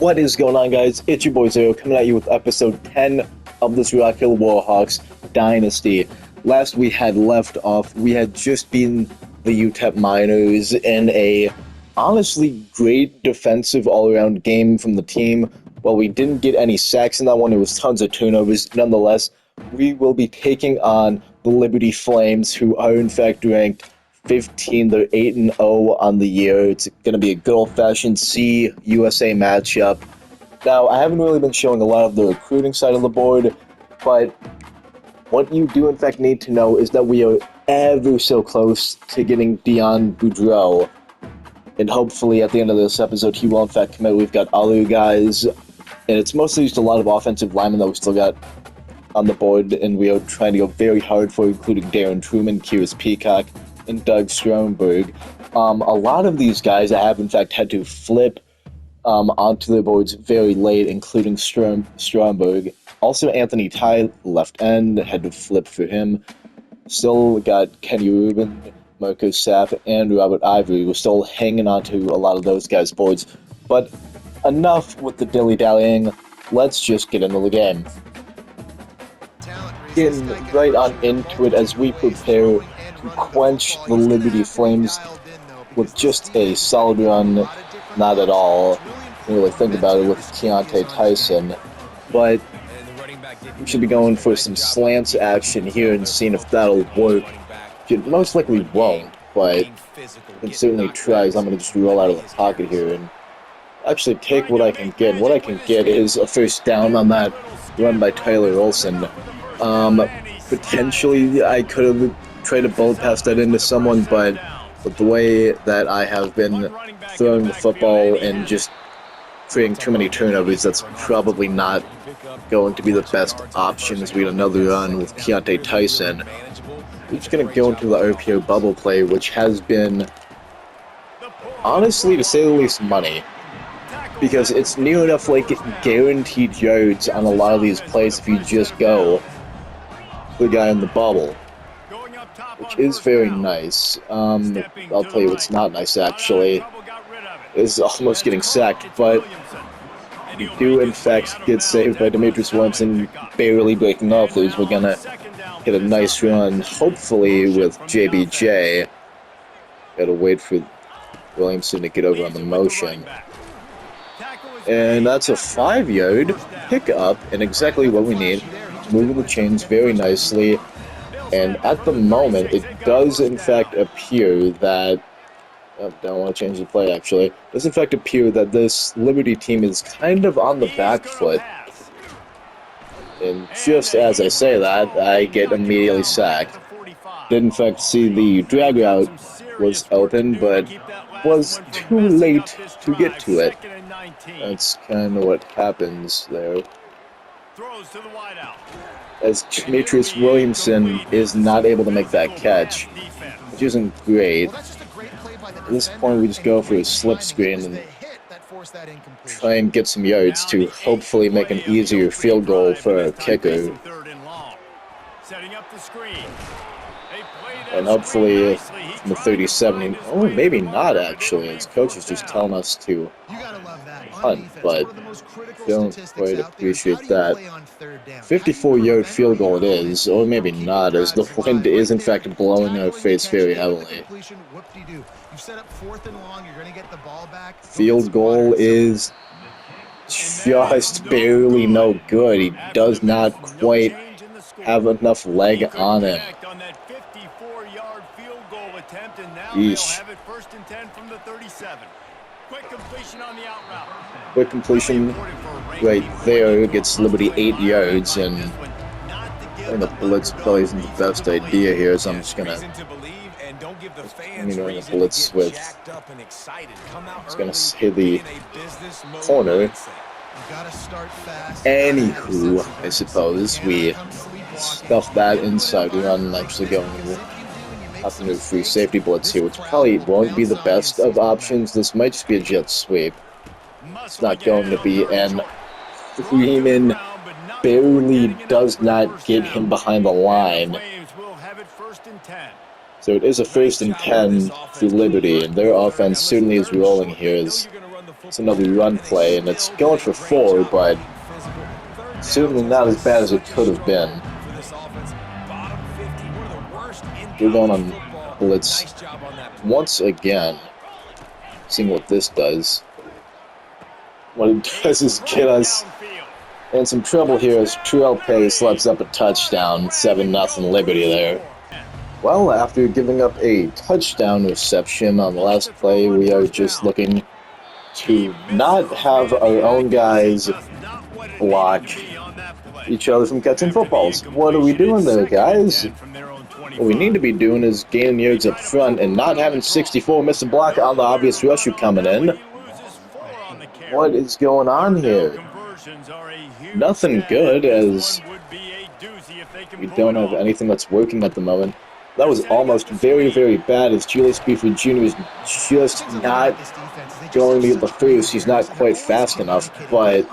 What is going on, guys? It's your boy Zero coming at you with episode 10 of this Rock Hill Warhawks Dynasty. Last we had left off, we had just beaten the UTEP Miners in a honestly great defensive all-around game from the team. While we didn't get any sacks in that one, it was tons of turnovers. Nonetheless, we will be taking on the Liberty Flames, who are in fact ranked 15. They're 8-0 on the year. It's going to be a good old-fashioned C-USA matchup. Now, I haven't really been showing a lot of the recruiting side of the board, but what you do in fact need to know is that we are ever so close to getting Dion Boudreau. And hopefully at the end of this episode, he will in fact commit. We've got other guys, and it's mostly just a lot of offensive linemen that we still got on the board, and we are trying to go very hard for, including Darren Truman, Kyrus Peacock, and Doug Stromberg. A lot of these guys I have in fact had to flip onto their boards very late, including Stromberg. Also Anthony Ty, left end, had to flip for him. Still got Kenny Rubin, Marco Sapp, and Robert Ivory. We're still hanging on to a lot of those guys' boards. But enough with the dilly-dallying. Let's just get into the game. Getting right on into it as we prepare to quench the Liberty Flames with just a solid run. Not at all. Really think about it with Keontae Tyson. But we should be going for some slants action here and seeing if that'll work. It most likely won't, but it certainly tries. I'm going to just roll out of the pocket here and actually take what I can get. What I can get is a first down on that run by Tyler Olsen. Potentially I could have tried to bullet pass that into someone, but with the way that I have been throwing the football and just creating too many turnovers, that's probably not going to be the best option as we had another run with Keontae Tyson. We're just going to go into the RPO bubble play, which has been, honestly, to say the least, money. Because it's near enough like guaranteed yards on a lot of these plays if you just go the guy in the bubble, which is very nice. I'll tell you what's not nice, actually, is almost getting sacked, but we do in fact get saved by Demetrius Williamson barely breaking off those. We're gonna get a nice run, hopefully with JBJ. Gotta wait for Williamson to get over on the motion. And that's a 5-yard pickup, and exactly what we need. Moving the chains very nicely, and at the moment it does in fact appear that don't want to change the play actually. It does in fact appear that this Liberty team is kind of on the back foot, and just as I say that, I get immediately sacked. Did in fact see the drag route was open, but was too late to get to it. That's kind of what happens there. As Demetrius Williamson is not able to make that catch, which isn't great. At this point, we just go for a slip screen and try and get some yards to hopefully make an easier field goal for our kicker. And hopefully from the 37, or maybe not actually, his coach is just telling us to hunt, but don't quite appreciate that. 54-yard field goal it is, or maybe not, as the wind is in fact blowing in our face very heavily. Field goal is just barely no good. He does not quite have enough leg on him. Yeesh. Quick completion right there gets Liberty 8 yards, and the blitz probably isn't the best idea here, so I'm just gonna the blitz with it's gonna hit the corner. Anywho, I suppose we stuff that inside run and actually going up into a free safety blitz here, which probably won't be the best of options. This might just be a jet sweep. It's not going to be, and Freeman barely does not get him behind the line. So it is a 1st and 10 for Liberty, and their offense certainly is rolling here as It's another run play, and it's going for 4, but certainly not as bad as it could have been. We're going on blitz once again. Seeing what this does. What it does is get us in some trouble here as Terrell Pay slaps up a touchdown, 7-0 Liberty there. Well, after giving up a touchdown reception on the last play, we are just looking to not have our own guys block each other from catching footballs. What are we doing there, guys? What we need to be doing is gaining yards up front and not having 64 miss a block on the obvious rusher coming in. What is going on here? Nothing good, as we don't have anything that's working at the moment. That was almost very, very bad, as Julius Buford Jr. is just not going to get the first. He's not quite fast enough, but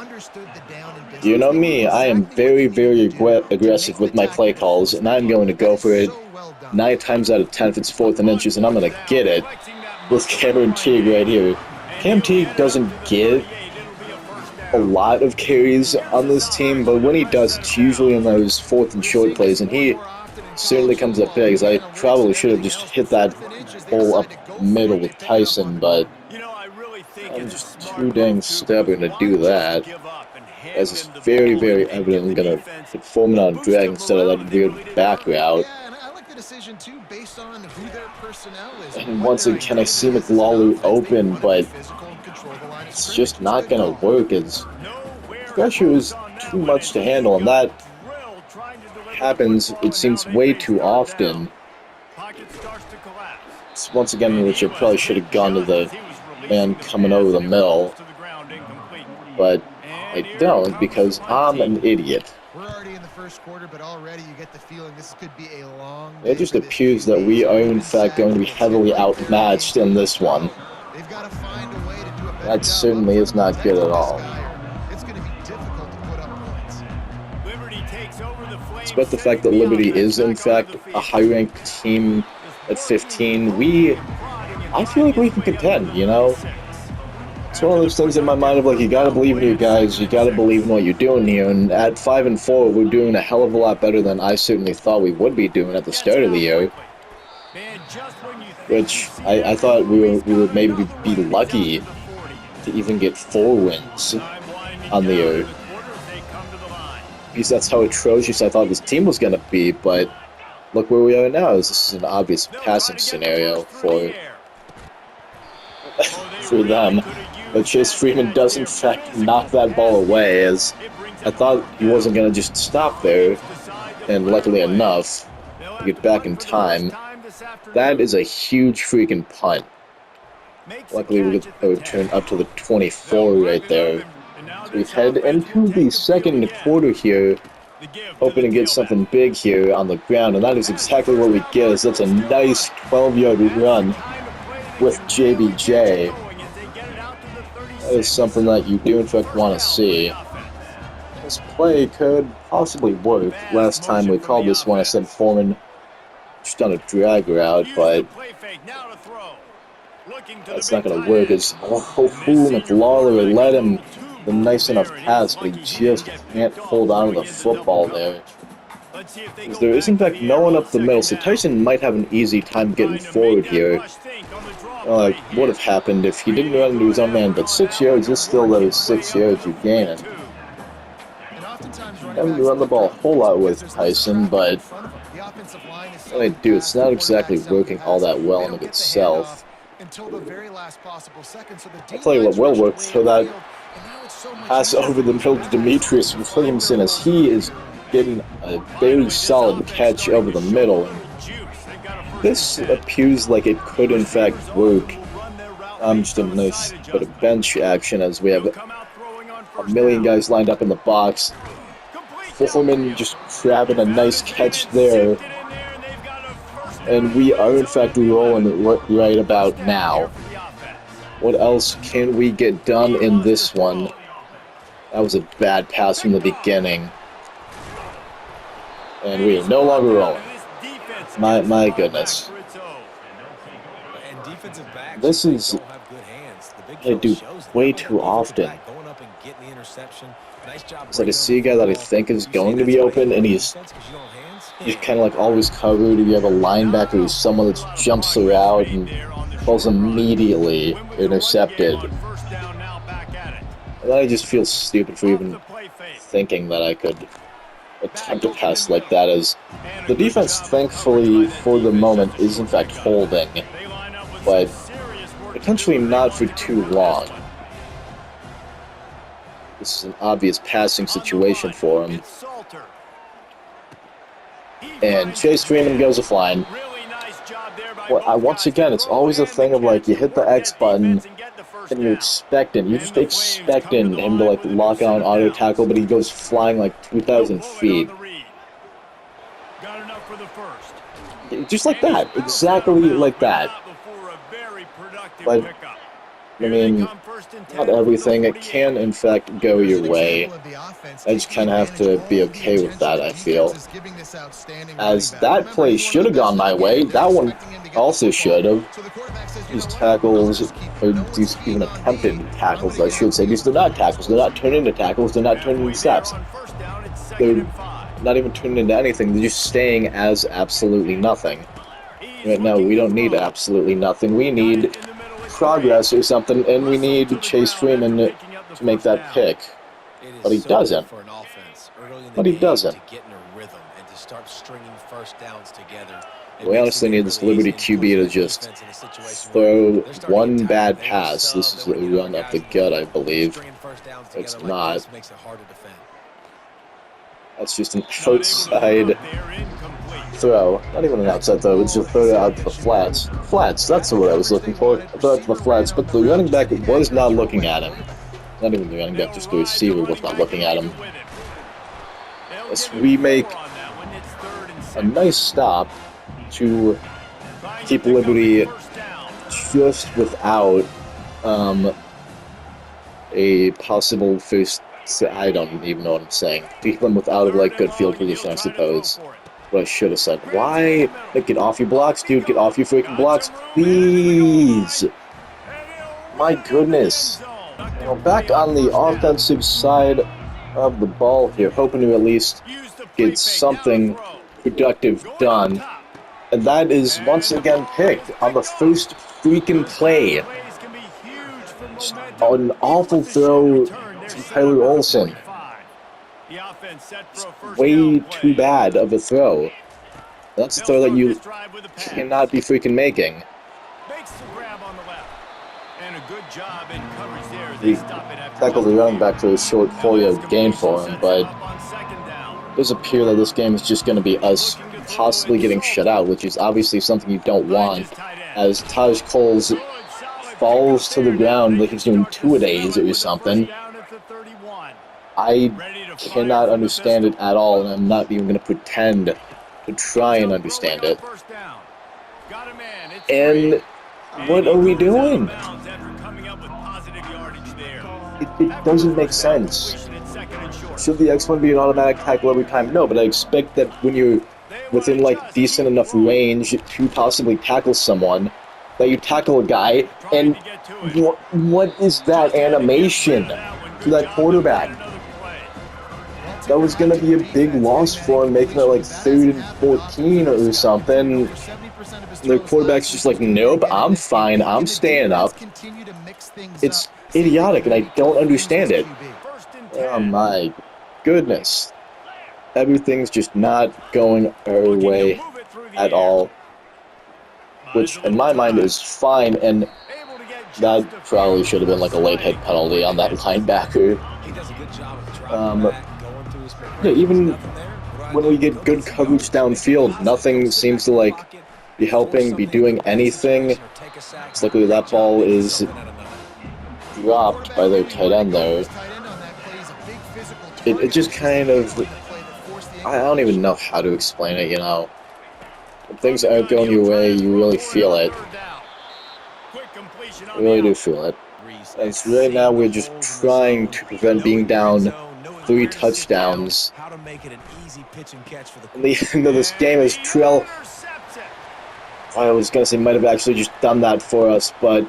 you know me, I am very, very aggressive with my play calls, and I'm going to go for it 9 times out of 10 if it's 4th and inches, and I'm going to get it with Cameron Teague right here. Cam Teague doesn't get a lot of carries on this team, but when he does, it's usually in those 4th and short plays, and he certainly comes up big. I probably should have just hit that hole up middle with Tyson, but I'm just too dang stubborn to do that, as it's very, very evident I'm going to put Foreman on drag instead of that weird back route. And once again, I see McLawler open, but it's just not going to work, as pressure is too much to handle, and that happens, it seems, way too often. It's once again, which I probably should have gone to the man coming over the middle, but I don't, because I'm an idiot. It just appears that we are in fact going to be heavily outmatched in this one. That certainly is not good at all. Despite the fact that Liberty is in fact a high-ranked team at 15, I feel like we can contend, you know? It's one of those things in my mind of like, you gotta believe in your guys, you gotta believe in what you're doing here, and at 5-4, we're doing a hell of a lot better than I certainly thought we would be doing at the start of the year. Which, I thought we would maybe be lucky to even get 4 wins on the year. Because that's how atrocious I thought this team was gonna be, but look where we are now. This is an obvious passing scenario for them. But Chase Freeman does in fact knock that ball away, as I thought he wasn't going to just stop there, and luckily enough, to get back in time. That is a huge freaking punt. Luckily we get a return up to the 24 right there. So we head into the second quarter here, hoping to get something big here on the ground, and that is exactly what we get, as that's a nice 12-yard run with JBJ. That is something that you do in fact want to see. This play could possibly work. Last time we called this one, I said Foreman just on a drag route, but that's not going to work, as McLawler led him a nice enough pass, but he just can't hold on to the football there. As there is in fact no one up the middle, so Tyson might have an easy time getting forward here. Would have happened if he didn't run into his own man, but 6 yards is still those 6 yards you're gaining. Having to run the ball a whole lot with Tyson, but what I do, it's not exactly working all that well in of itself. I'll tell you what will work, so that pass over the middle to Demetrius Williamson, as he is getting a very solid catch over the middle. This appears like it could in fact work. Just a nice bit of bench action, as we have a million guys lined up in the box. Foreman just grabbing a nice catch there. And we are in fact rolling right about now. What else can we get done in this one? That was a bad pass from the beginning. And we are no longer rolling. My goodness. This is I do way too often. It's like I see a guy that I think is going to be open, and he's kind of like always covered. You have a linebacker who's someone that jumps around and falls immediately intercepted. And I just feel stupid for even thinking that I could attempt a pass like that, as the defense, thankfully, for the moment, is in fact holding, but potentially not for too long. This is an obvious passing situation for him. And Chase Freeman goes a-flying. Well, once again, it's always a thing of, like, you hit the X button, and you're just expecting him to, like, lock on auto tackle, but he goes flying, like, 2,000 feet. Just like that. Exactly like that. But, I mean, not everything. It can, in fact, go your way. I just kind of have to be okay with that, I feel. As that play should have gone my way, that one also should have. These tackles, or these even attempted tackles, I should say. These are not tackles. They're not turned into tackles. They're not turned into steps. They're not even turned into anything. They're just staying as absolutely nothing. Right now, we don't need absolutely nothing. We need progress or something, and we need Chase Freeman to make that pick. But he doesn't. But he doesn't. We honestly need this Liberty QB to just throw one bad pass. This is a run up the gut, I believe. It's not. That's just an outside throw. Not even an outside throw, it's just throw out to the flats. Flats, that's what I was looking for. Throw out to the flats, but the running back was not looking at him. Not even the running back, just the receiver was not looking at him. As we make a nice stop to keep Liberty just without a possible first. I don't even know what I'm saying. Keep them without like good field position, I suppose. What I should have said. Why? Get off your blocks, dude. Get off your freaking blocks, please. My goodness. Well, back on the offensive side of the ball here, hoping to at least get something productive done. And that is once again picked on the first freaking play. Just an awful throw to Tyler Olsen. Way too bad of a throw. That's a throw that you cannot be freaking making. He tackled the running back for a short 4-yard gain for him, but it does appear that this game is just going to be us possibly getting shut out, which is obviously something you don't want, as Taj Coles falls to the ground like he's doing two-a-days or something. I cannot understand it at all, and I'm not even going to pretend to try and understand it. And what are we doing? It doesn't make sense. Should the X1 be an automatic tackle every time? No, but I expect that when you're within, like, decent enough range to possibly tackle someone, that you tackle a guy, and what is that animation to that quarterback? That was going to be a big loss for him, making it like 3rd and 14 or something. The quarterback's just like, nope, I'm fine, I'm staying up. It's idiotic, and I don't understand it. Oh my goodness. Everything's just not going our way at all. Which, in my mind, is fine, and that probably should have been like a late hit penalty on that linebacker. Yeah, even when we get good coverage downfield, nothing seems to, like, be helping, be doing anything. It's likely that ball is dropped by their tight end there. It just kind of... I don't even know how to explain it, you know. When things aren't going your way, you really feel it. You really do feel it. And so right now we're just trying to prevent being down 3 touchdowns. And the end of this game is Trell. I was going to say might have actually just done that for us, but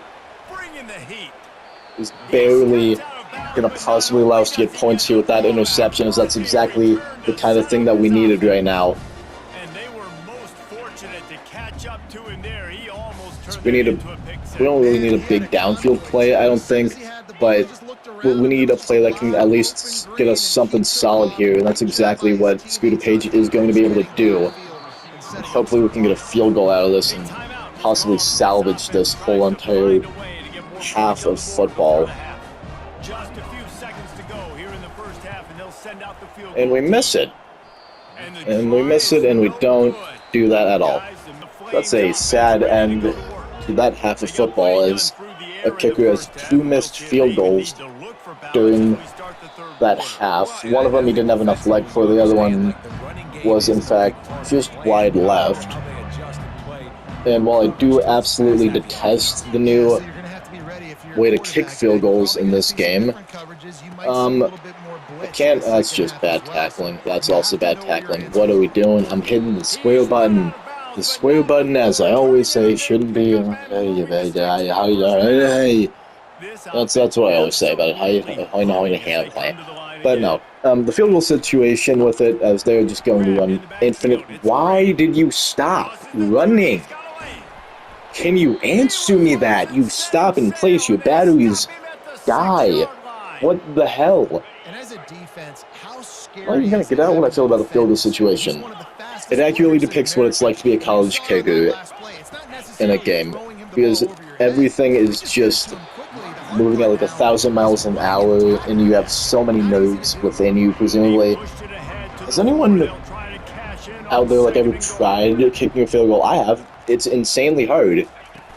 is barely going to possibly allow us to get points here with that interception, as that's exactly the kind of thing that we needed right now. And they were most fortunate to catch up to him there. He almost turned We don't really need a big downfield play, I don't think, but we need a play that can at least get us something solid here, and that's exactly what Scooter Page is going to be able to do. And hopefully we can get a field goal out of this and possibly salvage this whole entire half of football. Just a few seconds to go here in the first half, and they'll send out the field goal. And we miss it. And we miss it, and we don't do that at all. That's a sad end to that half of football, as a kicker has 2 missed field goals during that half. One of them he didn't have enough leg for, the other one was in fact just wide left. And while I do absolutely detest the new way to kick field goals in this game, I can't, that's just bad tackling. That's also bad tackling. What are we doing? I'm hitting the square button. The square button, as I always say, shouldn't be. That's what I always say about it. How you know how to handle play. But no, the field goal situation with it, as they're just going to run infinite. Why did you stop running? Can you answer me that? You stop in place. Your batteries die. What the hell? Why are you gonna get out when I feel about the field goal situation? It accurately depicts what it's like to be a college kicker in a game, because everything is just moving at like 1,000 miles an hour, and you have so many nerves within you, presumably. Has anyone out there like ever tried kicking a field goal? I have. It's insanely hard.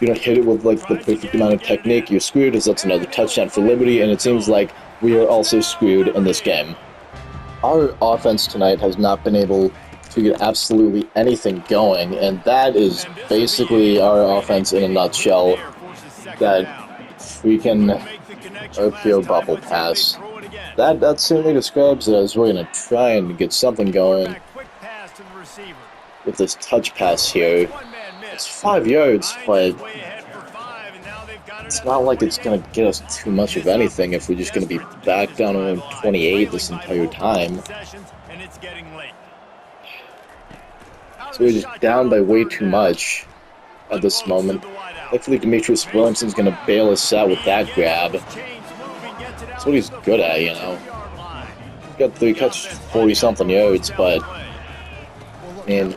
You don't hit it with like the perfect amount of technique, you're screwed, as that's another touchdown for Liberty, and it seems like we are also screwed in this game. Our offense tonight has not been able to get absolutely anything going, and that is basically our offense in a nutshell. That freaking RPO bubble pass. That certainly describes it, as we're going to try and get something going with this touch pass here. It's 5 yards, but it's not like it's going to get us too much of anything if we're just going to be back down around 28 this entire time. So we're just down by way too much at this moment. Hopefully Demetrius Williamson's going to bail us out with that grab. That's what he's good at, you know. He's got 3 catches, 40-something yards, but, man,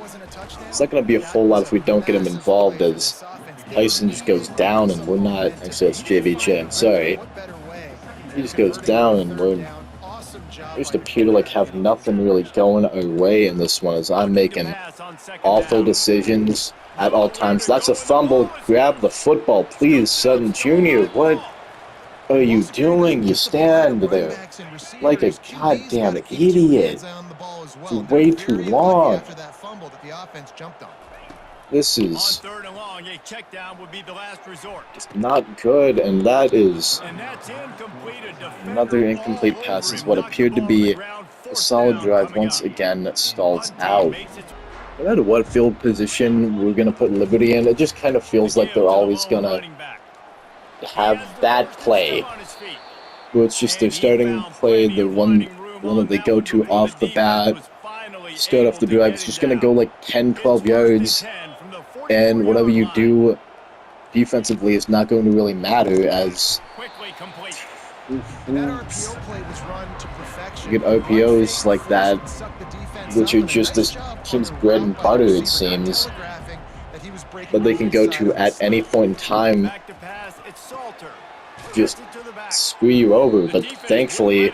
it's not going to be a whole lot if we don't get him involved, as Tyson just goes down and we're not. Actually, that's JVJ, I'm sorry. He just goes down and we just appear to like have nothing really going our way in this one, as I'm making awful decisions at all times. That's a fumble. Grab the football, please, Sutton Jr. What are you doing? You stand there like a goddamn idiot. It's way too long. This is just not good, and that is another incomplete pass, is what appeared to be a solid drive once again stalls out. No matter what field position we're going to put Liberty in, it just kind of feels like they're always going to have that play, where it's just their starting play, the one that they go to off the bat, start off the drive. It's just going to go like 10, 12 yards, and whatever you do defensively is not going to really matter, as you get RPOs like that, which are just this team's bread and butter, it seems, that they can go to at any point in time, just screw you over. But thankfully,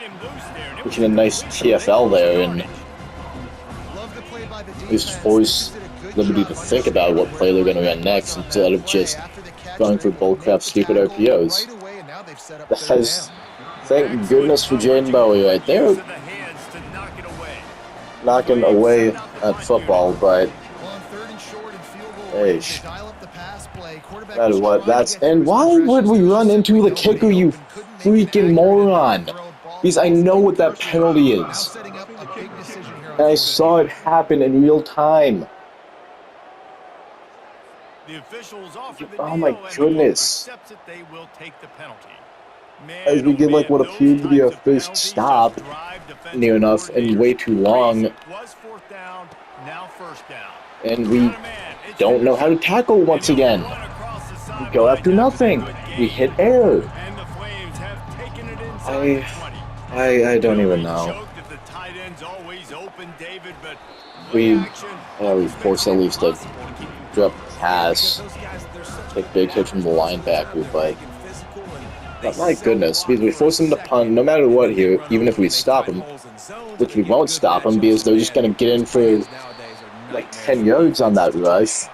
we get a nice TFL there and at least force Liberty to think about what play they're going to run next, instead of just going for bullcrap stupid RPOs. That is, thank goodness for Jaden Bowie right there, knocking away at football, but hey, no matter what, that's, and why would we run into the kicker, you freaking moron? Because I know what that penalty is, and I saw it happen in real time. Oh my goodness. as we get like what appeared to be our first stop near enough and way too long, and we don't know how to tackle once again. We go after nothing. We hit air. I don't even know. We force at least a drop pass, take big hit from the linebacker, but my goodness, because we force them to punt no matter what here, even if we stop them, which we won't stop them because they're just going to get in for like 10 yards on that rush.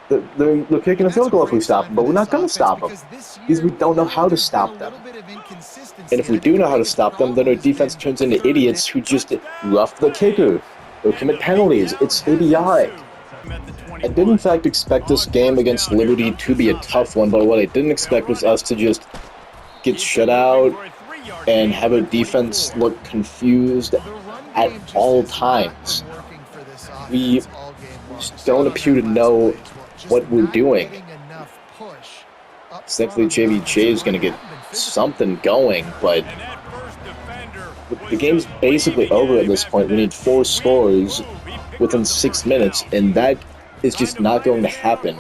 They're kicking a field goal if we stop them, but we're not going to stop them because we don't know how to stop them. And if we do know how to stop them, then our defense turns into idiots who just rough the kicker or commit penalties. It's idiotic. I did in fact expect this game against Liberty to be a tough one, but what I didn't expect was us to just get shut out and have our defense look confused at all times. We just don't appear to know what we're doing. Thankfully, JBJ is going to get something going, but the game's basically over at this point. We need 4 scores within 6 minutes, and that is just not going to happen.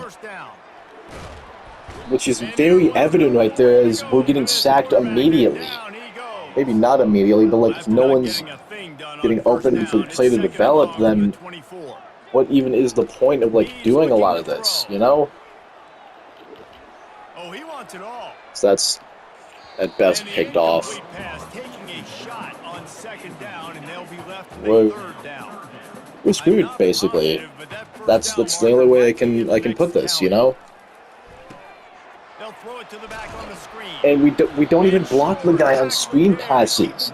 Which is very evident right there as we're getting sacked immediately. Maybe not immediately, but like if no one's getting open for the play to develop, then what even is the point of like doing a lot of this, you know? So that's at best picked off. We're screwed basically. That's the only way I can put this, you know? And we don't even block the guy on screen passes.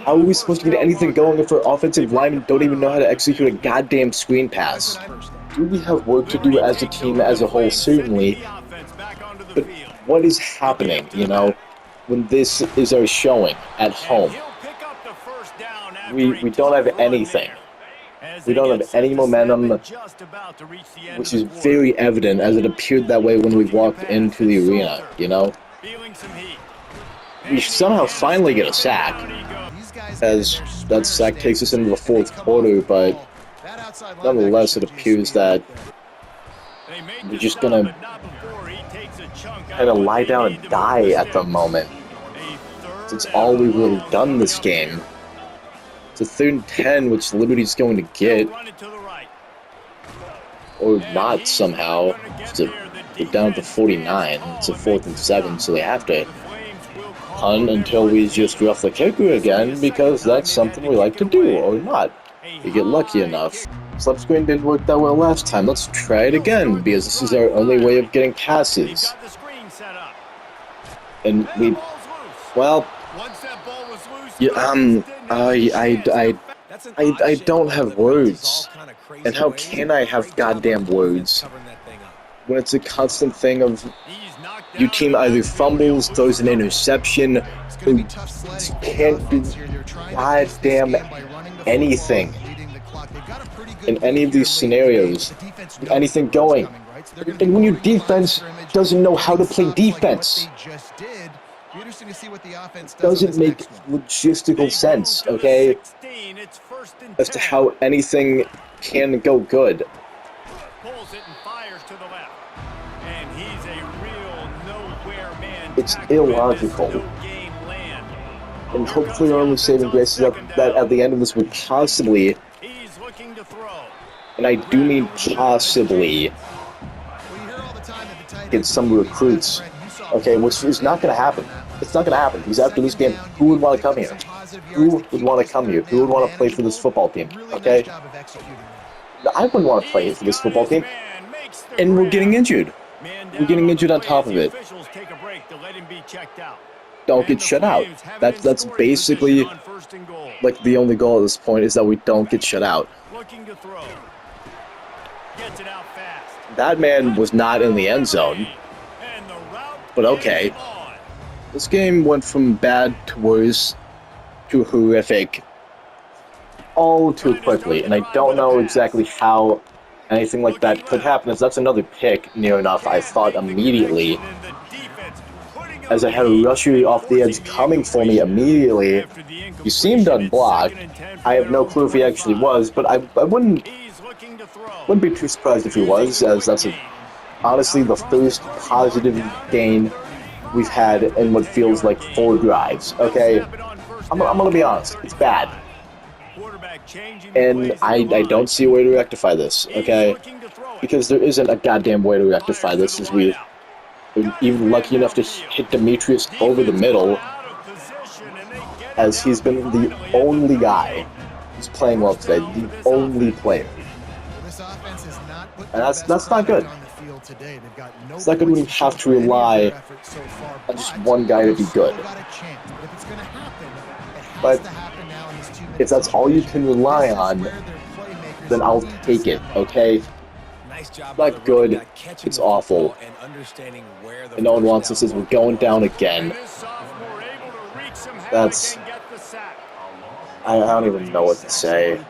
How are we supposed to get anything going if our offensive linemen don't even know how to execute a goddamn screen pass? Do we have work to do as a team as a whole? Certainly. But what is happening, you know, when this is our showing at home? We don't have anything. We don't have any momentum, which is very evident as it appeared that way when we walked into the arena, you know? We somehow finally get a sack, as that sack takes us into the 4th quarter, but nonetheless it appears that we're just gonna kind of lie down and die at the moment. It's all we've really done this game. It's a 3rd and 10, which Liberty's going to get. Or not somehow. We're down to 49. It's a 4th and 7, so they have to punt until we just rough the kicker again, because that's something we like to do, or not. We get lucky enough. Slap screen didn't work that well last time. Let's try it again, because this is our only way of getting passes. And we, well, yeah, I don't have words. And how can I have goddamn words when it's a constant thing of your team either fumbles, throws an interception, or can't do goddamn anything in any of these scenarios, anything going. And when your defense doesn't know how to play defense, doesn't make logistical sense, okay, as to how anything can go good. It's illogical. And hopefully our only saving grace is that at the end of this would possibly, and I do mean possibly, get some recruits, okay, which is not going to happen. It's not going to happen, because after this game, who would want to come here? Who would want to come here? Who would want to play for this football team, okay? I wouldn't want to play for this football team, and we're getting injured. We're getting injured on top of it. Don't get shut out. That's basically, like, the only goal at this point is that we don't get shut out. That man was not in the end zone, but okay. This game went from bad to worse to horrific all too quickly, and I don't know exactly how anything like that could happen, as that's another pick near enough, I thought immediately. as I had a rusher off the edge coming for me immediately. He seemed unblocked. I have no clue if he actually was, but I wouldn't be too surprised if he was, as that's honestly the first positive gain we've had in what feels like 4 drives. Okay, I'm gonna be honest, it's bad, and I don't see a way to rectify this. Okay, because there isn't a goddamn way to rectify this, as we were even lucky enough to hit Demetrius over the middle, as he's been the only guy who's playing well today, the only player. And that's not good. It's not good when you have to rely on just one guy to be good. But if that's all you can rely on, then I'll take it, okay? Not good, it's awful. And no one wants this as we're going down again. That's... I don't even know what to say.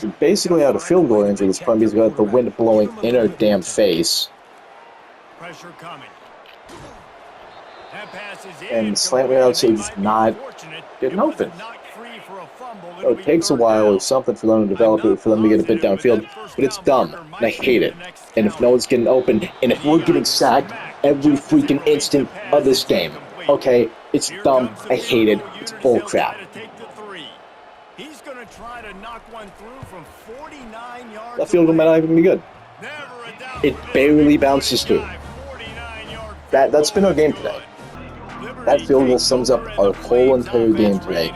We're basically out of field goal range at this point because we got the wind blowing in our damn face. And slant routes are just not getting open. So it takes a while or something for them to develop it, for them to get a bit downfield, but it's dumb, and I hate it. And if no one's getting open, and if we're getting sacked every freaking instant of this game, okay, it's dumb, I hate it, it's bullcrap. That field goal might not even be good. It barely bounces through. That's been our game today. That field goal sums up our whole entire game today.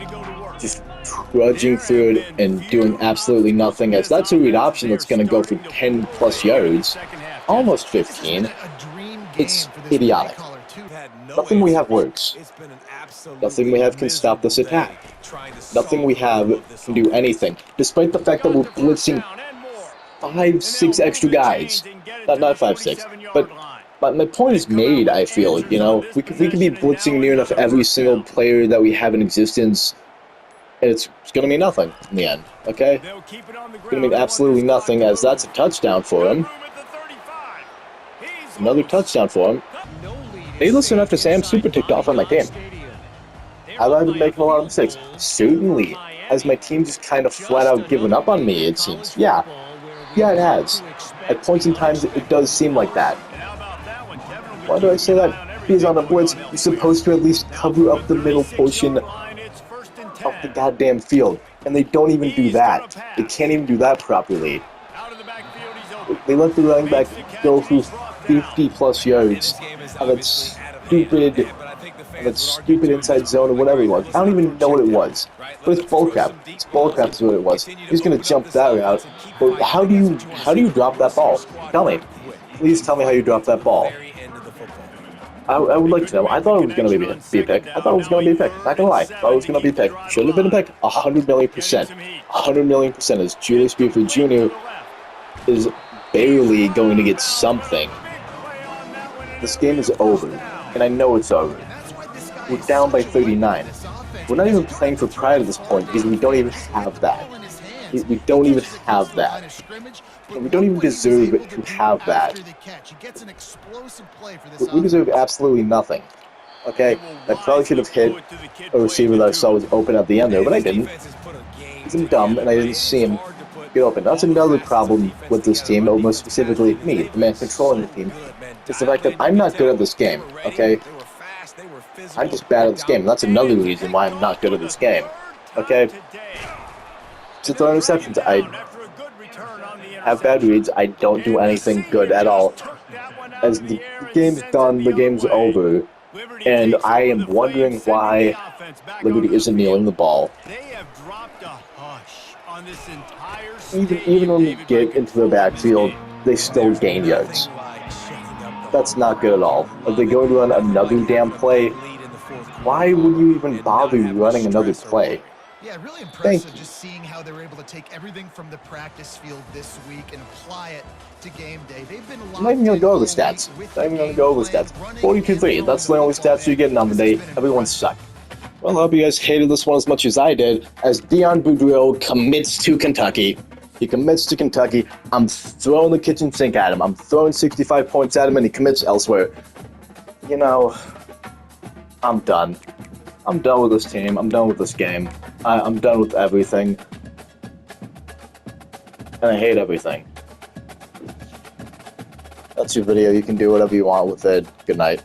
Just trudging through it and doing absolutely nothing, as that's a read option that's going to go for 10 plus yards, almost 15. It's idiotic. Nothing we have works. Nothing we have can stop this attack. Nothing we have can do anything, despite the fact that we're blitzing 5-6 extra guys. Not 5-6, but my point is made, I feel. You know, we could be blitzing near enough every single player that we have in existence, and it's going to mean nothing in the end, okay? It's going to mean absolutely nothing, as that's a touchdown for him. Another touchdown for him. Needless enough to say, I'm super ticked off on my team. Have I been making a lot of mistakes? Certainly. Has my team just kind of flat out given up on me, it seems? Yeah. Yeah, it has. At points in times, it does seem like that. Why do I say that? Because on the blitz, you're supposed to at least cover up the middle portion of the goddamn field. And they don't even do that. They can't even do that properly. They let the running back go through 50 plus yards of that stupid inside zone or whatever it was. I don't even know what it was. But it's bullcrap. It's bullcrap is what it was. He's gonna jump that route. But how do you drop that ball? Tell me. Please tell me how you drop that ball. I would like to know. I thought it was going to be a pick. I thought it was going to be a pick. Not going to lie. I thought it was going to be a pick. Should have been a pick. 100 million%. 100 million% as Julius Buford Jr. is barely going to get something. This game is over. And I know it's over. We're down by 39. We're not even playing for pride at this point because we don't even have that. We don't even have that. We don't even deserve to have that. We deserve absolutely nothing. Okay, I probably should have hit a receiver that I saw was open at the end there, but I didn't. I'm dumb, and I didn't see him get open. That's another problem with this team, or more specifically me, the man controlling the team. It's the fact that I'm not good at this game, okay? I'm just bad at this game. That's another reason why I'm not good at this game, okay? To throw interceptions, I have bad reads. I don't do anything good at all. As the game's done, the game's over, and I am wondering why Liberty isn't kneeling the ball. Even when we get into the backfield, they still gain yards. That's not good at all. If they go to run another damn play, why would you even bother running another play? Yeah, really impressive just seeing how they were able to take everything from the practice field this week and apply it to game day. They've been I'm not even going to go over the stats. Not even going to go over the stats. 42-3, that's the only stats you're getting on the day. Everyone sucked. Well, I hope you guys hated this one as much as I did, as Dion Boudreaux commits to Kentucky. He commits to Kentucky. I'm throwing the kitchen sink at him. I'm throwing 65 points at him, and he commits elsewhere. you know, I'm done. I'm done with this team. I'm done with this game. I'm done with everything. And I hate everything. That's your video. You can do whatever you want with it. Good night.